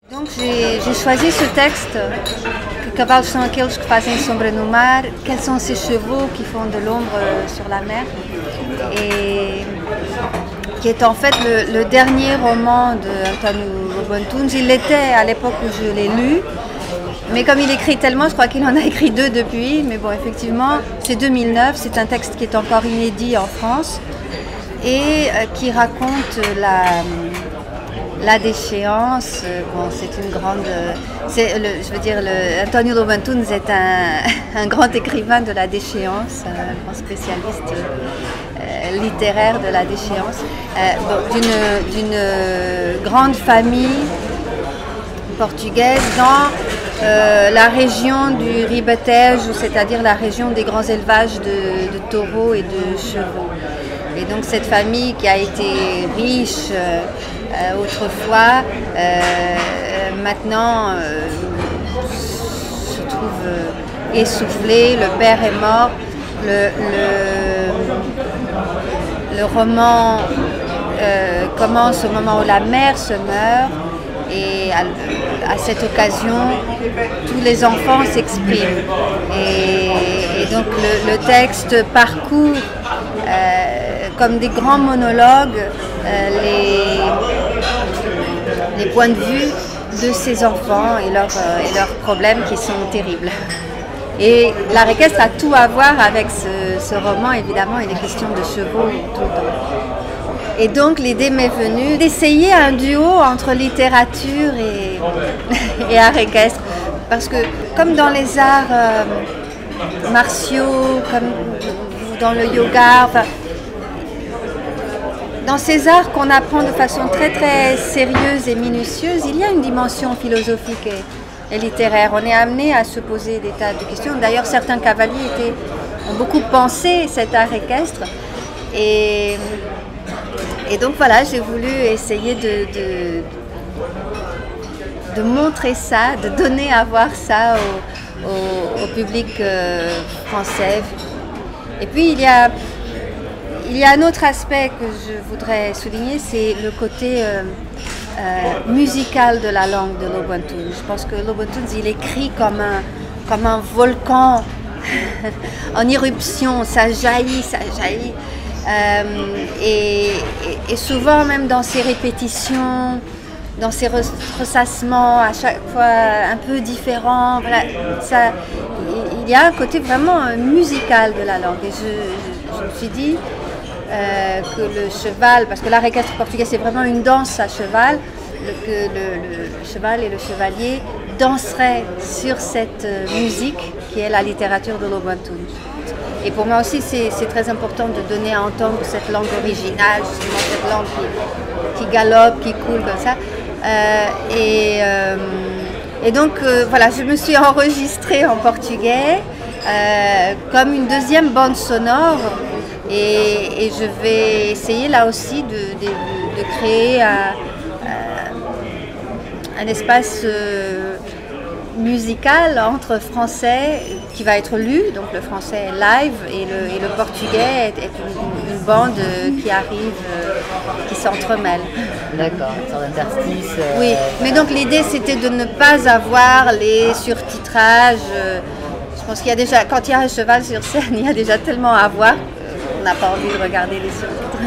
Donc j'ai choisi ce texte, que cavalos são aqueles que fazem sombra no mar, quels sont ces chevaux qui font de l'ombre sur la mer, et qui est en fait le dernier roman d'António Lobo Antunes. Il l'était à l'époque où je l'ai lu, mais comme il écrit tellement, je crois qu'il en a écrit 2 depuis, mais bon, effectivement, c'est 2009, c'est un texte qui est encore inédit en France, et qui raconte la déchéance. Bon, c'est une grande... je veux dire, António Lobo Antunes est un grand écrivain de la déchéance, un grand spécialiste littéraire de la déchéance, d'une grande famille portugaise dans la région du Ribatejo, c'est-à-dire la région des grands élevages de taureaux et de chevaux. Et donc cette famille qui a été riche autrefois, maintenant se trouve essoufflée, le père est mort. Le roman commence au moment où la mère se meurt, et à cette occasion, tous les enfants s'expriment. Et donc le texte parcourt comme des grands monologues les points de vue de ces enfants et leurs problèmes qui sont terribles. Et l'art équestre a tout à voir avec ce roman, évidemment. Il est question de chevaux tout le temps. Et donc l'idée m'est venue d'essayer un duo entre littérature et art équestre. Parce que comme dans les arts martiaux, comme dans le yoga, enfin, dans ces arts qu'on apprend de façon très très sérieuse et minutieuse, il y a une dimension philosophique et littéraire. On est amené à se poser des tas de questions. D'ailleurs, certains cavaliers ont beaucoup pensé cet art équestre. Et donc voilà, j'ai voulu essayer de montrer ça, de donner à voir ça au public français. Et puis il y a un autre aspect que je voudrais souligner, c'est le côté musical de la langue de Lobo Antunes. Je pense que Lobo Antunes, il écrit comme un volcan en éruption, ça jaillit. Et souvent, même dans ses répétitions, dans ses ressassements, à chaque fois un peu différents, voilà, il y a un côté vraiment musical de la langue. Et je me suis dit que le cheval, parce que l'art équestre portugais c'est vraiment une danse à cheval, que le cheval et le chevalier danseraient sur cette musique qui est la littérature de Lobo Antunes. Et pour moi aussi c'est très important de donner à entendre cette langue originale, justement cette langue qui galope, qui coule comme ça. Et donc voilà, je me suis enregistrée en portugais comme une deuxième bande sonore. Et je vais essayer là aussi de créer un espace musical entre français qui va être lu, donc le français est live, et le portugais est une bande qui arrive, qui s'entremêle. D'accord, une sorte d'interstice. Oui, mais donc l'idée c'était de ne pas avoir les surtitrages. Je pense qu'il y a déjà, quand il y a un cheval sur scène, il y a déjà tellement à voir. On n'a pas envie de regarder les sous-titres.